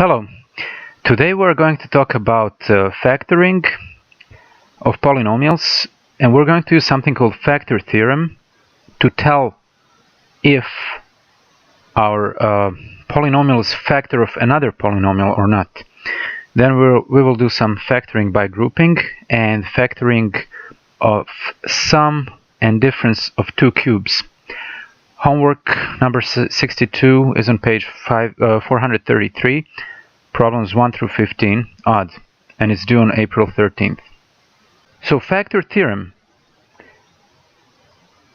Hello. Today we're going to talk about factoring of polynomials, and we're going to use something called factor theorem to tell if our polynomial is factor of another polynomial or not. Then we will do some factoring by grouping and factoring of sum and difference of two cubes. Homework number 62 is on page 433. Problems 1 through 15, odd, and it's due on April 13th. So factor theorem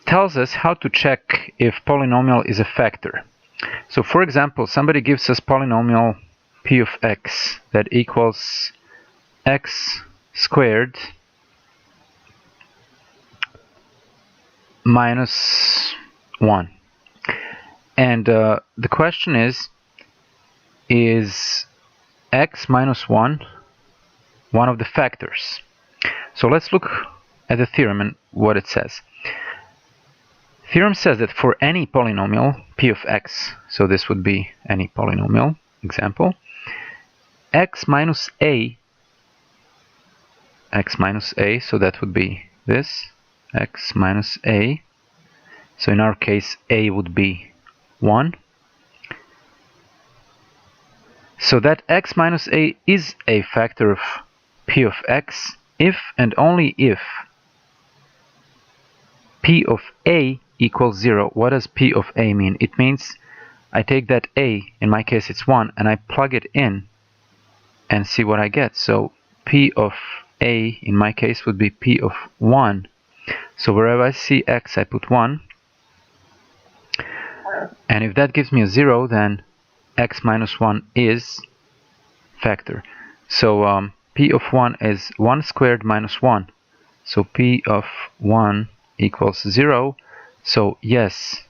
tells us how to check if polynomial is a factor. So for example, somebody gives us polynomial p of x that equals x squared minus 1. And the question is x minus 1 one of the factors? So let's look at the theorem and what it says. Theorem says that for any polynomial p of x, so this would be any polynomial example, x minus a, so that would be this, x minus a, so in our case a would be 1. So that x minus a is a factor of p of x if and only if p of a equals 0. What does p of a mean? It means I take that a, in my case it's 1, and I plug it in and see what I get. So p of a in my case would be p of 1. So wherever I see x I put 1, and if that gives me a 0, then x minus 1 is factor. So p of 1 is 1 squared minus 1. So p of 1 equals 0. So yes,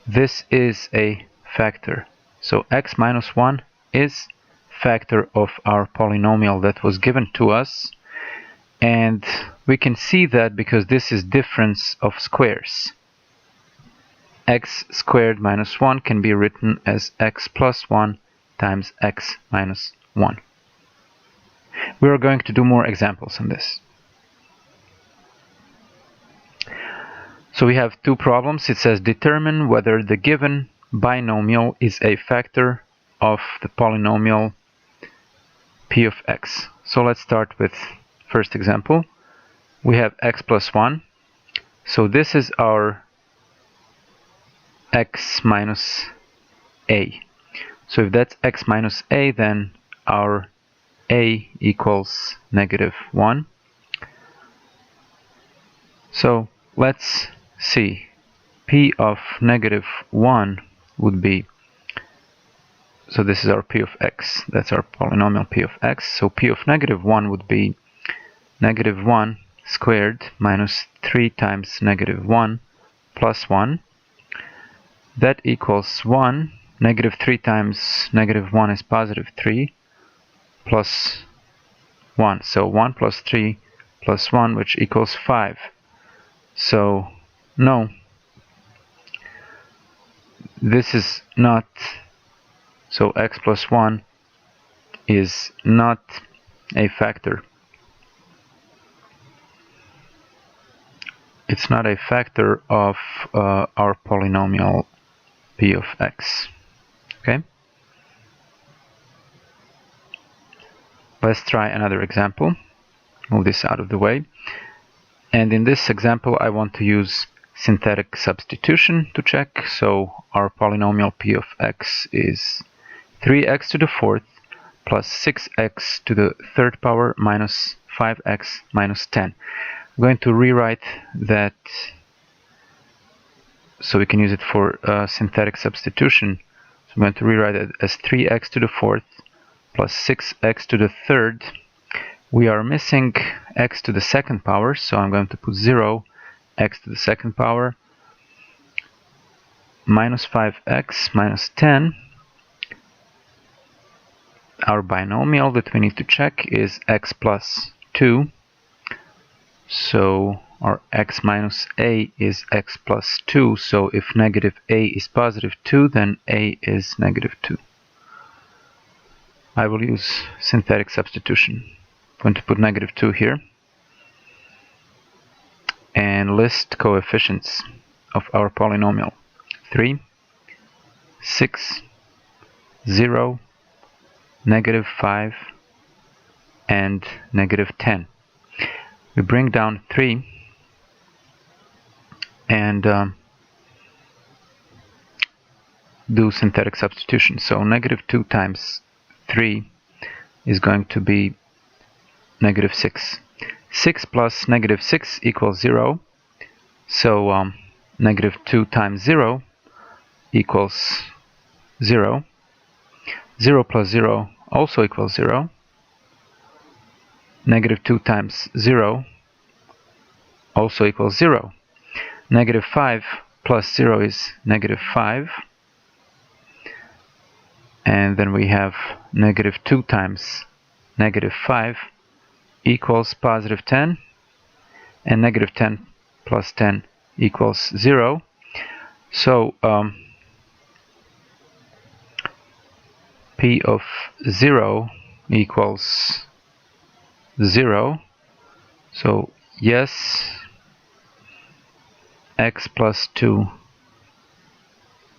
this is a factor. So x minus 1 is factor of our polynomial that was given to us. And we can see that because this is difference of squares. X squared minus 1 can be written as x plus 1 times x minus 1. We are going to do more examples on this. So we have two problems. It says determine whether the given binomial is a factor of the polynomial p of x. So let's start with first example. We have x plus 1. So this is our x minus a. So if that's x minus a, then our a equals negative 1. So let's see. P of negative 1 would be, so this is our p of x, that's our polynomial p of x. So p of negative 1 would be negative 1 squared minus 3 times negative 1 plus 1. That equals 1. Negative 3 times negative 1 is positive 3 plus 1. So 1 plus 3 plus 1, which equals 5. So no, this is not, so x plus 1 is not a factor. It's not a factor of our polynomial p of x. Okay? Let's try another example. Move this out of the way. And in this example, I want to use synthetic substitution to check. So our polynomial p of x is 3x to the 4th plus 6x to the 3rd power minus 5x minus 10. I'm going to rewrite that so we can use it for synthetic substitution. So I'm going to rewrite it as 3x to the 4th plus 6x to the 3rd. We are missing x to the 2nd power, so I'm going to put 0, x to the 2nd power, minus 5x minus 10. Our binomial that we need to check is x plus 2. So our x minus a is x plus 2. So if negative a is positive 2, then a is negative 2. I will use synthetic substitution. I'm going to put -2 here and list coefficients of our polynomial. 3, 6, 0, -5, and -10. We bring down 3 and do synthetic substitution. So -2 times 3 is going to be -6. 6 plus -6 equals 0. So -2 times 0 equals 0. 0 plus 0 also equals 0. -2 times 0 also equals 0. -5 plus 0 is -5. And then we have -2 times -5 equals +10. And -10 plus 10 equals 0. So P of 0 equals 0. So yes, x plus 2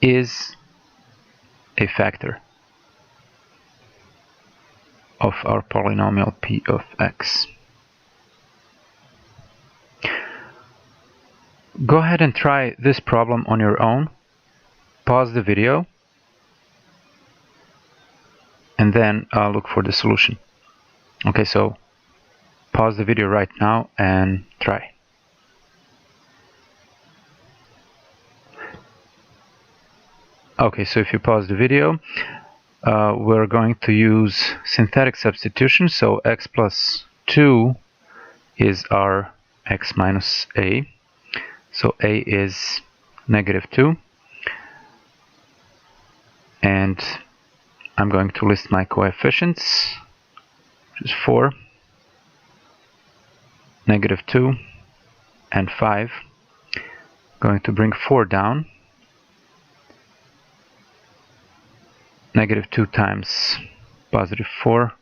is a factor of our polynomial P of x. Go ahead and try this problem on your own. Pause the video and then look for the solution. Okay, so pause the video right now and try. Okay, so if you pause the video, we're going to use synthetic substitution. So x plus 2 is our x minus a. So a is -2. And I'm going to list my coefficients, which is 4, -2, and 5. Going to bring 4 down. -2 times +4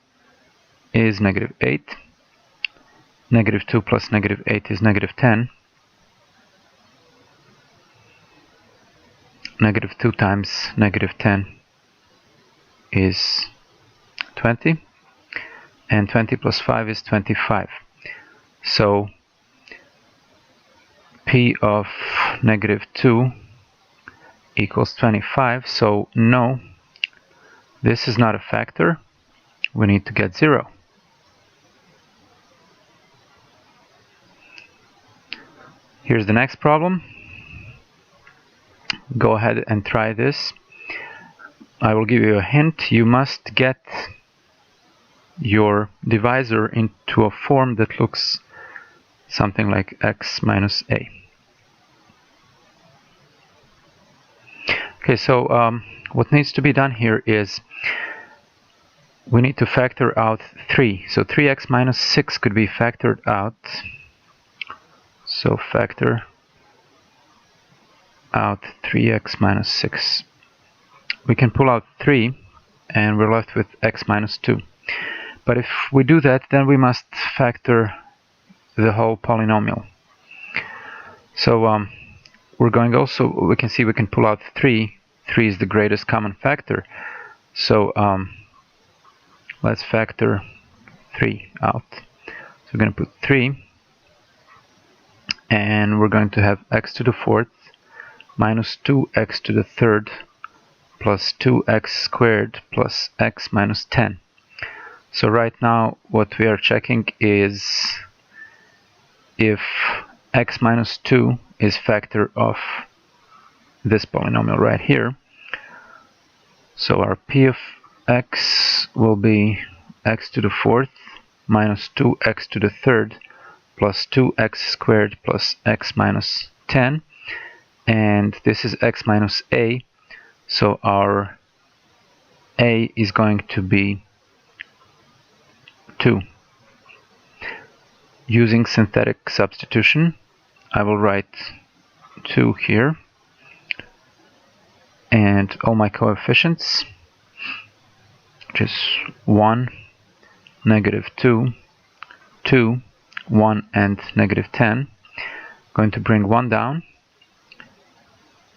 is -8. -2 plus -8 is -10. -2 times -10 is 20. And 20 plus 5 is 25. So P of -2 equals 25. So no, this is not a factor. We need to get 0. Here's the next problem. Go ahead and try this. I will give you a hint. You must get your divisor into a form that looks something like x minus a. Okay, so what needs to be done here is we need to factor out 3. So 3x minus 6 could be factored out. So factor out 3x minus 6. We can pull out 3 and we're left with x minus 2. But if we do that, then we must factor the whole polynomial. So we're going also, we can see we can pull out 3. 3 is the greatest common factor. So let's factor 3 out. So we're going to put 3, and we're going to have x to the 4th minus 2x to the 3rd plus 2x squared plus x minus 10. So right now what we are checking is if x minus 2 is factor of this polynomial right here. So our P of x will be x to the 4th minus 2x to the 3rd plus 2x squared plus x minus 10. And this is x minus a. So our a is going to be 2. Using synthetic substitution, I will write 2 here. And all my coefficients, which is 1, -2, 2, 1, and -10. Going to bring 1 down,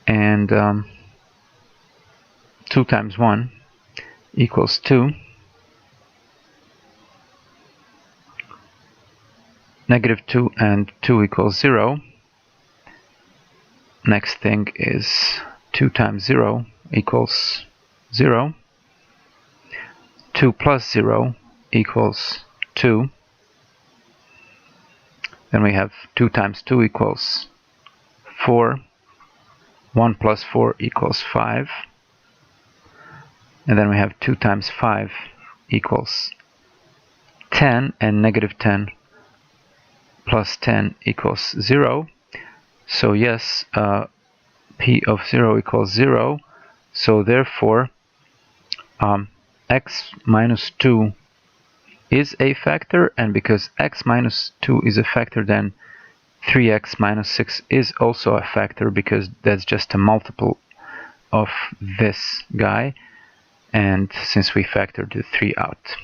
and 2 times 1 equals 2. -2 and 2 equals 0. Next thing is 2 times 0 equals 0. 2 plus 0 equals 2. Then we have 2 times 2 equals 4. 1 plus 4 equals 5. And then we have 2 times 5 equals 10, and -10 plus 10 equals 0. So yes, P of 0 equals 0. So therefore, x minus 2 is a factor, and because x minus 2 is a factor, then 3x minus 6 is also a factor, because that's just a multiple of this guy, and since we factored the 3 out.